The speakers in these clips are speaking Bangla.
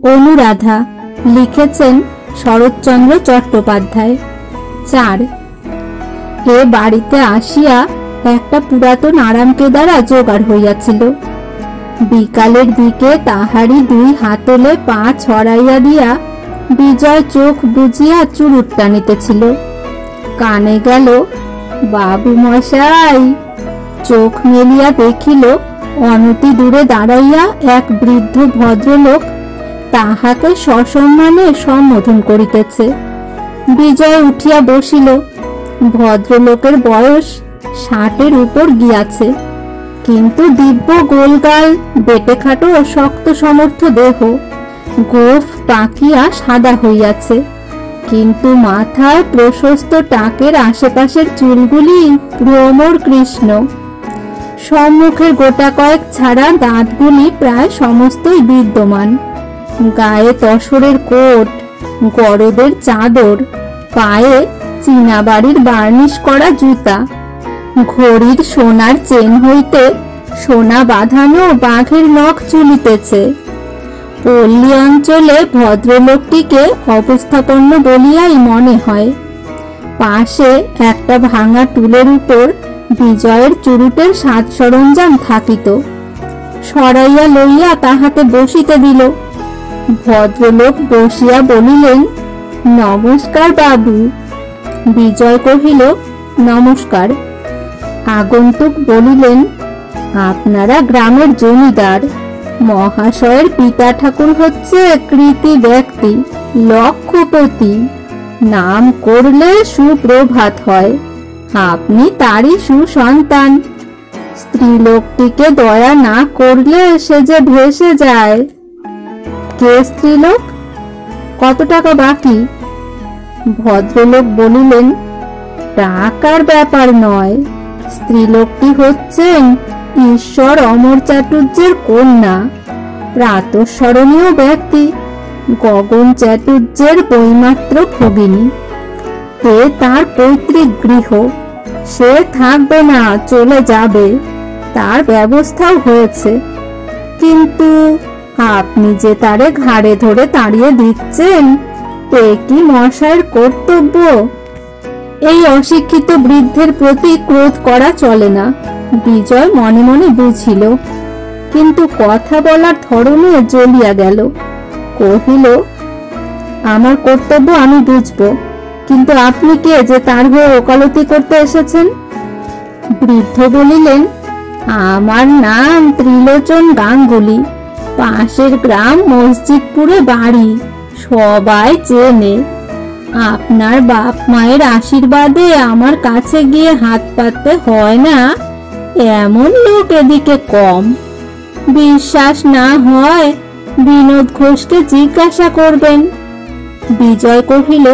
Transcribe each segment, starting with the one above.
অনুরাধা লিখেছেন শরৎচন্দ্র চট্টোপাধ্যায়। 4 এ বাড়িতে আসিয়া একটা পুরাতন আরামকেদারা জোগাড় হইয়াছিল। বিকালের দিকে তাহারি 2 হাতলে পা ছড়াইয়া দিয়া বিজয় চোখ বুজিয়া চুরুট টানিতেছিল। কানে গেল, বাবু মশাই। চোখ মেলিয়া দেখিল অনতি দূরে দাঁড়াইয়া এক বৃদ্ধ ভদ্রলোক তাহাকে সসম্মানে সম্বোধন করিতেছে। বিজয় উঠিয়া বসিল। ভদ্রলোকের বয়স 60-এর উপর গিয়াছে, কিন্তু দিব্য গোলগাল, বেটেখাটো ও শক্ত সমর্থ দেহ। গোঁফ পাকিয়া সাদা হইয়াছে, কিন্তু মাথায় প্রশস্ত টাকের আশেপাশের চুলগুলি ভ্রমর কৃষ্ণ। সম্মুখের গোটা কয়েক ছাড়া দাঁতগুলি প্রায় সমস্তই বিদ্যমান। গায়ে তসরের কোট, গরদের চাদর, পায়ে চীনাবাড়ির বার্নিশ করা জুতা, ঘড়ির সোনার চেন হইতে সোনা বাঁধানো বাঘের নখ চুলিতেছে। পল্লী অঞ্চলে ভদ্রলোকটিকে অবস্থাপন্ন বলিয়াই মনে হয়। পাশে একটা ভাঙা টুলের উপর বিজয়ের চুরুটের সাজ সরঞ্জাম থাকিত। সরাইয়া লইয়া তাহাতে বসিতে দিল। ভদ্রলোক বসিয়া বলিলেন, নমস্কার বাবু। বিজয় কহিল, নমস্কার। আগন্তুক বলিলেন, আপনারা গ্রামের জমিদার। মহাশয়ের পিতা ঠাকুর হচ্ছে কৃতি ব্যক্তি, লক্ষপতি। নাম করলে সুপ্রভাত হয়। আপনি তারই সুসন্তান। স্ত্রীলোকটিকে দয়া না করলে সে যে ভেসে যায়। কে স্ত্রীলোক? কত টাকা বাকি? ভদ্রলোক বলিলেন, টাকার ব্যাপার নয়। স্ত্রীলোকটি হচ্ছেন ঈশ্বর অমর চাটুর্যের কন্যা, প্রাতঃস্মরণীয় ব্যক্তি, গগন চাটুর্যের বৈমাত্র ভগিনী। এ তার পৈতৃক গৃহ। সে থাকবে না, চলে যাবে। তার ব্যবস্থাও হয়েছে, কিন্তু আপনি যে তারে ঘাড়ে ধরে তাড়িয়ে দিচ্ছেন, এ কি মশাইয়ের কর্তব্য? এই অশিক্ষিত বৃদ্ধের প্রতি ক্রোধ করা চলে না, বিজয় মনে মনে বুঝিল, কিন্তু কথা বলার ধরনে জ্বলিয়া গেল। কহিল, আমার কর্তব্য আমি বুঝব, কিন্তু আপনি কে যে তার হয়ে ওকালতি করতে এসেছেন? বৃদ্ধ বলিলেন, আমার নাম ত্রিলোচন গাঙ্গুলি। পাশের গ্রাম মসজিদপুরে বাড়ি, সবাই চেনে। আপনার বাপ মায়ের আশীর্বাদে আমার কাছে গিয়ে হাত পাততে হয় না, এমন লোক এদিকে কম। বিশ্বাস না হয় বিনোদ ঘোষকে জিজ্ঞাসা করবেন। বিজয় কহিল,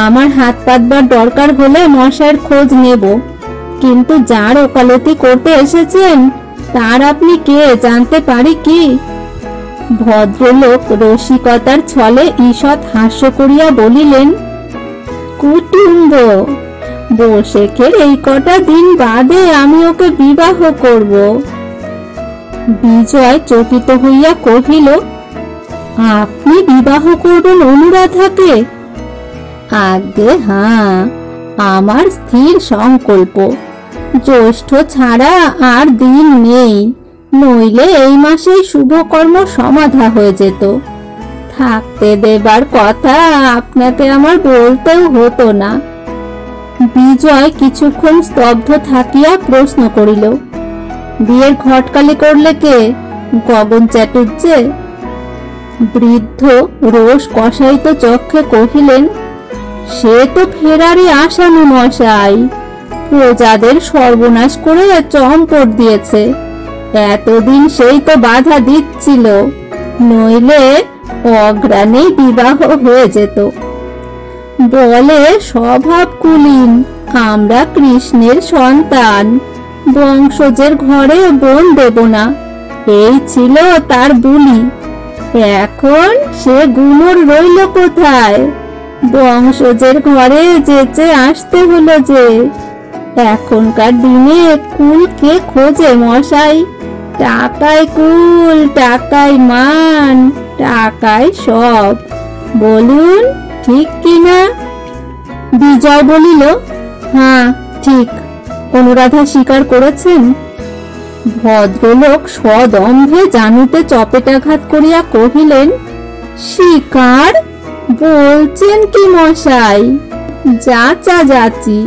আমার হাত পাতবার দরকার হলে মশাইয়ের খোঁজ নেব, কিন্তু যার ওকালতি করতে এসেছেন তার আপনি কে জানতে পারি কি? ভদ্রলোক রসিকতার ছলে ঈষৎ হাস্য করিয়া বলিলেন, কুটুম্ব। বসেকের এই কটা দিন বাদে আমি ওকে বিবাহ করব। বিজয় চকিত হইয়া কহিল, আপনি বিবাহ করবেন অনুরাধাকে? আগে হ্যাঁ, আমার স্থির সংকল্প। জ্যৈষ্ঠ ছাড়া আর দিন নেই, নইলে এই মাসেই শুভকর্ম সমাধা হয়ে যেত। থাকতে দেবার কথা আপনাকে আমার বলতেও হতো না। বিজয় কিছুক্ষণ স্তব্ধ থাকিয়া প্রশ্ন করিল, বিয়ের ঘটকালি করলে কে? গগন চাটুর্যে? বৃদ্ধ রোষ কষায়িত চক্ষে কহিলেন, সে তো ফেরারি আসামি মশাই, প্রজাদের সর্বনাশ করে চম্পট দিয়েছে। এতদিন সেই তো বাধা দিচ্ছিল, নইলে অগ্রাণেই বিবাহ হয়ে যেত। বলে স্বভাব কুলীন, আমরা কৃষ্ণের সন্তান, বংশজের ঘরে বোন দেব না, এই ছিল তার বুলি। এখন সে গুণর রইল কোথায়? বংশজের ঘরে যেচে আসতে হলো যে। এখনকার দিনে কুল কে খোঁজে মশাই? টাকায় কুল, টাকায় মান, টাকাই সব, বলুন ঠিক কিনা? বিজয় বলিল, হ্যাঁ ঠিক। অনুরাধা স্বীকার করেছেন। ভদ্রলোক সদম্ভে জানুতে চপেটাঘাত করিয়া কহিলেন, স্বীকার বলছেন কি মশাই? যাচা যাচি,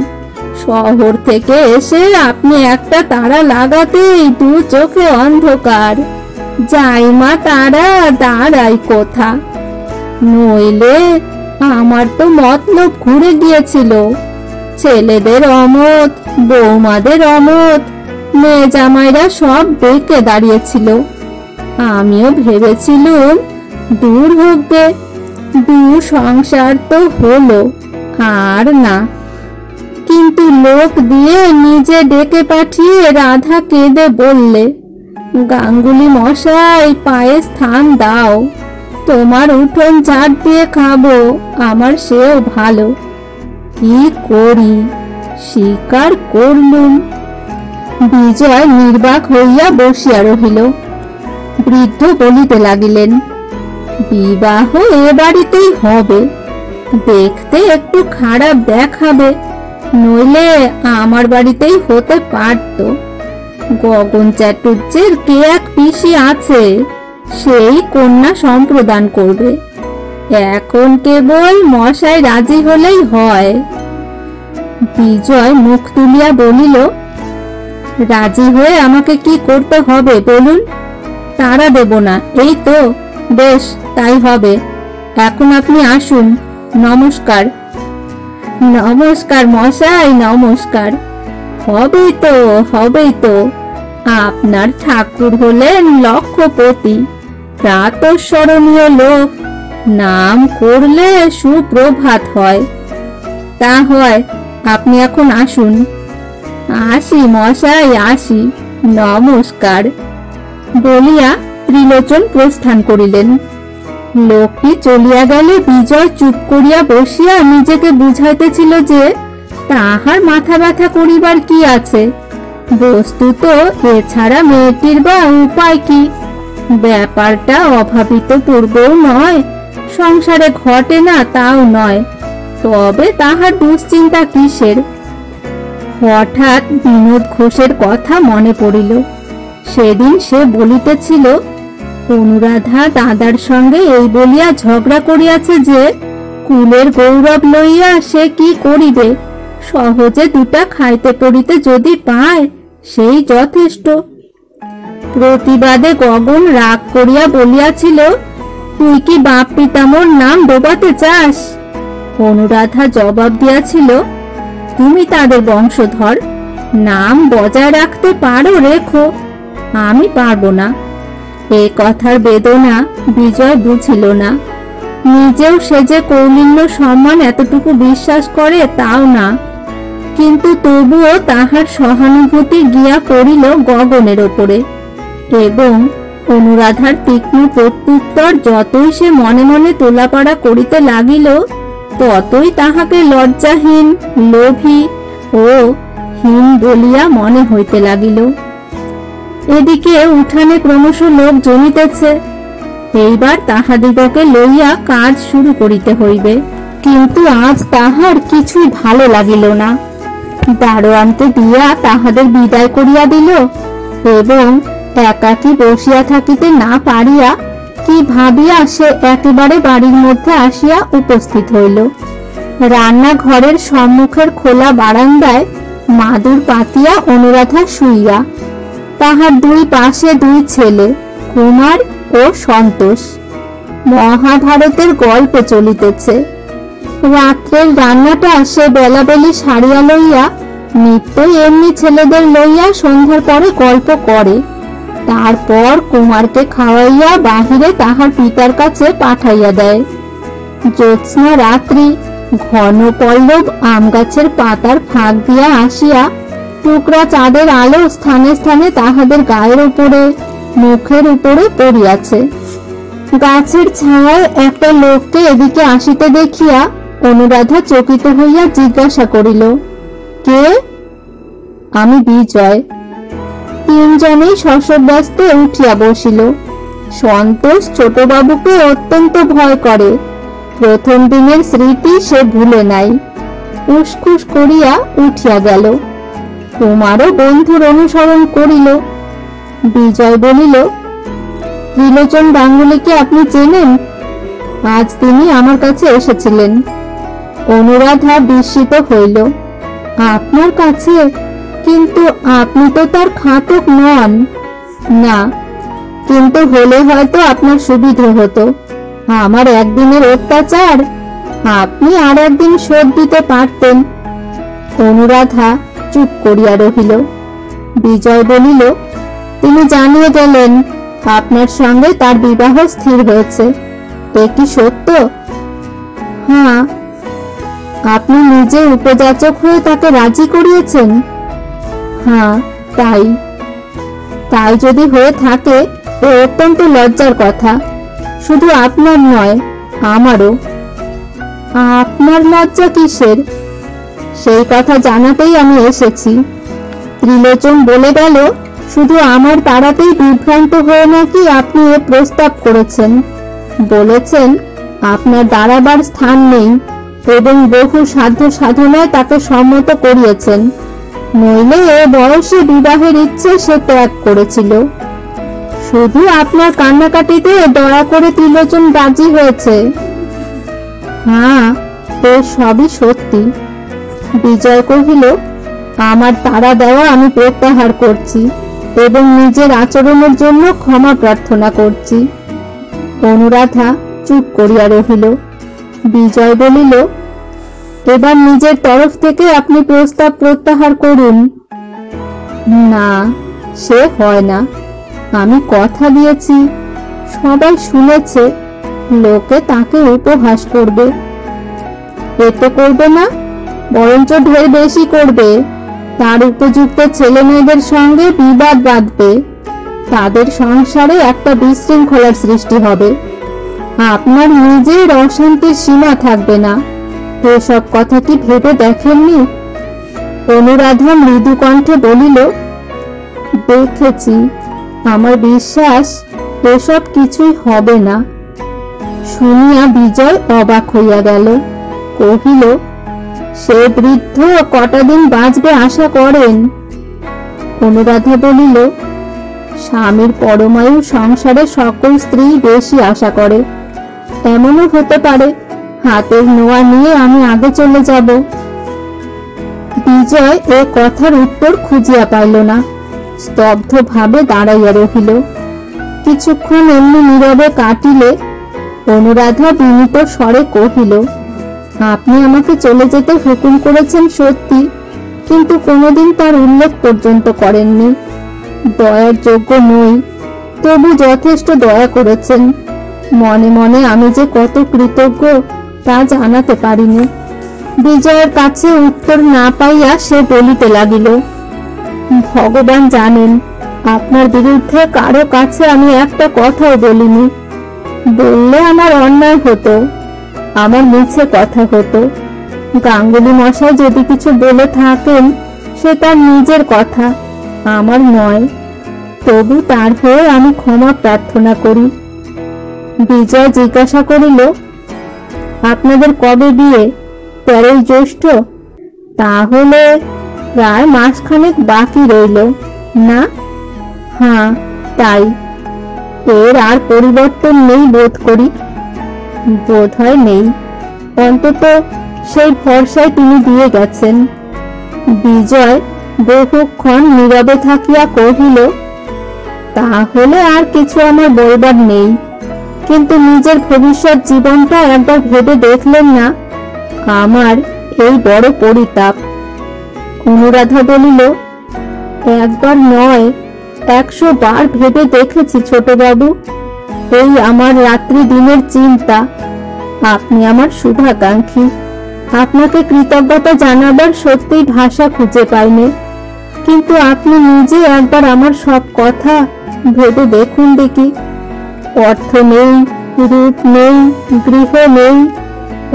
শহর থেকে এসে আপনি একটা তারা লাগাতেই দু চোখে অন্ধকার। যাই মা তারা দাঁড়াই কোথা, নইলে আমার তো মতলব ঘুরে গিয়েছিল। ছেলেদের অমত, বৌমাদের অমত, মেয়ে জামাইরা সব বেঁকে দাঁড়িয়েছিল। আমিও ভেবেছিলুম দূর হোকবে, দু সংসার তো হলো, আর না। কিন্তু লোক দিয়ে নিজে ডেকে পাঠিয়ে রাধা কেঁদে বললে, গাঙ্গুলি মশাই পায়ে স্থান দাও, তোমার উঠোন ঝাড় দিয়ে খাবো, আমার সেও ভালো। কি করি, স্বীকার করলুম। বিজয় নির্বাক হইয়া বসিয়া রহিল। বৃদ্ধ বলিতে লাগিলেন, বিবাহ এ বাড়িতেই হবে, দেখতে একটু খারাপ দেখাবে, নইলে আমার বাড়িতেই হতে পারত। গগন চাটুর্যের কে এক পিসি আছে, সেই কন্যা সম্প্রদান করবে। এখন কেবল মশাই রাজি হলেই হয়। বিজয় মুখ তুলিয়া বলিল, রাজি হয়ে আমাকে কি করতে হবে বলুন? তারা দেব না, এই তো। বেশ, তাই হবে। এখন আপনি আসুন। নমস্কার। নমস্কার মশাই, নমস্কার। হবেই তো, হবেই তো। আপনার ঠাকুর হলেন লক্ষপতি, প্রাতঃস্মরণীয় লোক, নাম করলে সুপ্রভাত হয়। তা হয়, আপনি এখন আসুন। আসি মশাই, আসি, নমস্কার বলিয়া ত্রিলোচন প্রস্থান করিলেন। লোকটি চলিয়া গেলে বিজয় চুপ করিয়া বসিয়া নিজেকে বুঝাইতেছিল যে তাহার মাথা ব্যথা করিবার কি আছে। বস্তুত এছাড়া মেয়েটির বা উপায় কি? ব্যাপারটা অভাবিত পূর্বও নয়, সংসারে ঘটে না তাও নয়, তবে তাহার দুশ্চিন্তা কিসের? হঠাৎ বিনোদ ঘোষের কথা মনে পড়িল। সেদিন সে বলিতেছিল, অনুরাধা দাদার সঙ্গে এই বলিয়া ঝগড়া করিয়াছে যে কুলের গৌরব লইয়া সে কি করিবে, সহজে দুটা খাইতে পড়িতে যদি পায় সেই যথেষ্ট। প্রতিবাদে গগন রাগ করিয়া বলিয়াছিল, তুই কি বাপ পিতামোর নাম ডোবাতে চাস? অনুরাধা জবাব দিয়াছিল, তুমি তাদের বংশধর, নাম বজায় রাখতে পারো রেখো, আমি পারবো না। এ কথার বেদনা বিজয় বুঝিল না। নিজেও সে যে কৌলিন্য সম্মান এতটুকু বিশ্বাস করে তাও না, কিন্তু তবুও তাহার সহানুভূতি গিয়া পড়িল গগনের ওপরে, এবং অনুরাধার তীক্ষ্ণ প্রত্যুত্তর যতই সে মনে মনে তোলাপাড়া করিতে লাগিল, ততই তাহাকে লজ্জাহীন, লোভী ও হীন বলিয়া মনে হইতে লাগিল। এদিকে উঠানে ক্রমশ লোক জমিতেছে। এইবার তাহাদিগকে লইয়া কাজ শুরু করিতে হইবে, কিন্তু আজ তাহার কিছুই ভালো লাগিল না। দারোয়ানকে দিয়া তাহাদের বিদায় করিয়া দিল, এবং একাকী বসিয়া থাকিতে না পারিয়া কি ভাবিয়া সে একেবারে বাড়ির মধ্যে আসিয়া উপস্থিত হইল। রান্নাঘরের সম্মুখের খোলা বারান্দায় মাদুর পাতিয়া অনুরাধা শুইয়া, তাহার দুই পাশে দুই ছেলে, কুমার ও সন্তোষ। মহাভারতের গল্প চলিতেছে। রাত্রের রান্নাটা সে বেলাবেলি সারিয়া লইয়া নিত্যই এমনি ছেলেদের লইয়া সন্ধ্যার পরে গল্প করে, তারপর কুমারকে খাওয়াইয়া বাহিরে তাহার পিতার কাছে পাঠাইয়া দেয়। জ্যোৎস্না রাত্রি, ঘন পল্লব আম গাছের পাতার ফাঁক দিয়া আসিয়া টুকরা চাঁদের আলো স্থানে স্থানে তাহাদের গায়ের উপরে, মুখের উপরে পড়িয়াছে। গাছের ছায়ায় একটা লোককে এদিকে আসিতে দেখিয়া অনুরাধা চকিত হইয়া জিজ্ঞাসা করিল, কে? আমি বিজয়। তিনজনেই শশব্যস্তে উঠিয়া বসিল। সন্তোষ ছোটবাবুকে অত্যন্ত ভয় করে। প্রথম দিনের স্মৃতি সে ভুলে নাই। উসখুস করিয়া উঠিয়া গেল। কুমারও বন্ধুর অনুসরণ করিল। বিজয় বলিল, ত্রিলোচন গাঙ্গুলিকে আপনি চেনেন? আজ তিনি আমার কাছে এসেছিলেন। অনুরাধা বিস্মিত হইল। আপনার কাছে? কিন্তু আপনি তো তার ঘাতক নন। না, কিন্তু হলে হয়তো আপনার সুবিধে হতো। আমার একদিনের অত্যাচার আপনি আর একদিন শোধ দিতে পারতেন। অনুরাধা চুপ করিয়া রহিল। বিজয় বলিল, তিনি জানিয়ে গেলেন আপনার সঙ্গে তার বিবাহ স্থির হয়েছে। এ কি সত্য? হ্যাঁ। আপনি নিজে উপযাচক হয়ে তাকে রাজি করিয়েছেন? হ্যাঁ, তাই। তাই যদি হয়ে থাকে এ অত্যন্ত লজ্জার কথা। শুধু আপনার নয়, আমারও। আপনার লজ্জা কিসের? সেই কথা জানাতেই আমি এসেছি। ত্রিলোচন বলে গেল শুধু আমার তাড়াতেই বিভ্রান্ত হয়ে নাকি আপনি এ প্রস্তাব করেছেন। বলেছেন আপনার দাঁড়াবার স্থান নেই এবং বহু সাধ্য সাধনায় তাকে সম্মত করিয়েছেন। নইলে এ বয়সে বিবাহের ইচ্ছে সে ত্যাগ করেছিল। শুধু আপনার কান্নাকাটিতে দয়া করে ত্রিলোচন রাজি হয়েছে। হ্যাঁ, এ সবই সত্যি। বিজয় কহিল, আমার তাড়া দেওয়া আমি প্রত্যাহার করছি এবং নিজের আচরণের জন্য ক্ষমা প্রার্থনা করছি। অনুরাধা চুপ করিয়া রহিল। বিজয় বলিল, এবার নিজের তরফ থেকে আপনি প্রস্তাব প্রত্যাহার করুন। না, সে হয় না। আমি কথা দিয়েছি, সবাই শুনেছে, লোকে তাকে উপহাস করবে। এতে করবে না, বরঞ্চ ঢের বেশি করবে। তার উপযুক্ত ছেলে মেয়েদের সঙ্গে বিবাদ বাঁধবে। তাদের সংসারে একটা বিশৃঙ্খলার সৃষ্টি হবে। আপনার নিজের অশান্তির সীমা থাকবে না। এসব কথা কি ভেবে দেখেননি? অনুরাধা মৃদু কণ্ঠে বলিল, দেখেছি। আমার বিশ্বাস এসব কিছুই হবে না। শুনিয়া বিজয় অবাক হইয়া গেল। কহিল, সে বৃদ্ধ কটা দিন বাঁচবে আশা করেন? অনুরাধা বলিল, স্বামীর পরমায়ু সংসারে সকল স্ত্রী বেশি আশা করে। এমনও হতে পারে হাতের নোয়া নিয়ে আমি আগে চলে যাব। বিজয় এ কথার উত্তর খুঁজিয়া পাইল না। স্তব্ধ ভাবে দাঁড়াইয়া রহিল। কিছুক্ষণ এমনি নীরবে কাটিলে অনুরাধা বিনীত স্বরে কহিল, আপনি আমাকে চলে যেতে হুকুম করেছেন সত্যি, কিন্তু কোনোদিন তার উল্লেখ পর্যন্ত করেননি। দয়ার যোগ্য নই, তবু যথেষ্ট দয়া করেছেন। মনে মনে আমি যে কত কৃতজ্ঞ তা জানাতে পারিনি। বিজয়ের কাছে উত্তর না পাইয়া সে বলিতে লাগিল, ভগবান জানেন আপনার বিরুদ্ধে কারো কাছে আমি একটা কথাও বলিনি। বললে আমার অন্যায় হতো, আমার মিছে কথা হতো। গাঙ্গুলি মশাই যদি কিছু বলে থাকেন সে তার নিজের কথা, আমার নয়। তবু তার হয়ে আমি ক্ষমা প্রার্থনা করি। বিজয় জিজ্ঞাসা করিল, আপনাদের কবে বিয়ে? 13ই জ্যৈষ্ঠ? তাহলে প্রায় মাসখানেক বাকি রইল না? হ্যাঁ, তাই। এর আর পরিবর্তন নেই বোধ করি। বোধ হয় নেই, অন্তত সেই ভরসায় তিনি দিয়ে গেছেন। বিজয় বহুক্ষণ নীরবে থাকিয়া কহিল, তাহলে আর কিছু আমার বলবার নেই। কিন্তু নিজের ভবিষ্যৎ জীবনটা একবার ভেবে দেখলেন না? আমার এই বড় পরিতাপ। অনুরাধা বলিল, একবার নয় 100 বার ভেবে দেখেছি ছোটবাবু। এই আমার রাত্রি দিনের চিন্তা। আপনি আমার শুভাকাঙ্ক্ষী। আপনাকে কৃতজ্ঞতা জানাবার সত্যিই ভাষা খুঁজে পাইনি। কিন্তু আপনি নিজে একবার আমার সব কথা ভেবে দেখুন দেখি। অর্থ নেই, রূপ নেই, গৃহ নেই,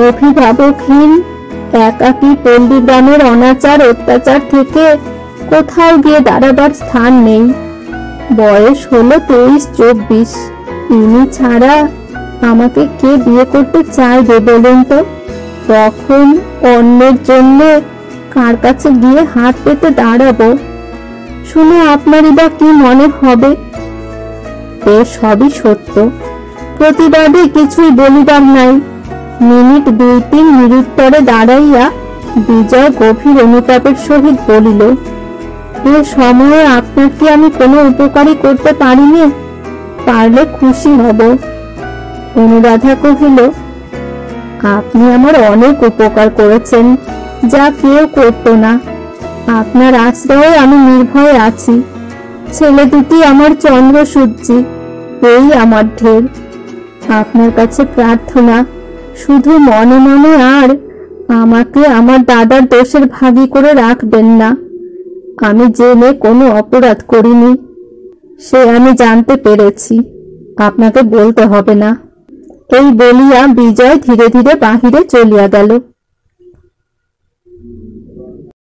অভিভাবকহীন একাকী পল্লী গ্রামের অনাচার অত্যাচার থেকে কোথাও গিয়ে দাঁড়াবার স্থান নেই। বয়স হলো 23-24। ইনি ছাড়া আমাকে কে বিয়ে করতে চাইবে বলুন তো? তখন অন্যের জন্য কার কাছে গিয়ে হাত পেতে দাঁড়াবো? শুনে আপনারই বা কি মনে হবে? এ সবই সত্য, প্রতিবাদে কিছুই বলিবার নাই। মিনিট 2-3 নিরুত্তরে দাঁড়াইয়া বিজয় গভীর অনুতাপের সহিত বলিল, এ সময়ে আপনার কি আমি কোনো উপকারই করতে পারিনি? পারলে খুশি হব। অনুরাধা কহিল, আপনি আমার অনেক উপকার করেছেন, যা কেউ করতো না। আপনার আশ্রয়ে আমি নির্ভয়ে আছি। ছেলে দুটি আমার চন্দ্রসূর্যি, এই আমার ঢের। আপনার কাছে প্রার্থনা, শুধু মনে মনে আর আমাকে আমার দাদার দোষের ভাগী করে রাখবেন না। আমি জেনে কোনো অপরাধ করিনি, সে আমি জানতে পেরেছি, আপনাকে বলতে হবে না। এই বলিয়া বিজয় ধীরে ধীরে বাহিরে চলিয়া গেল।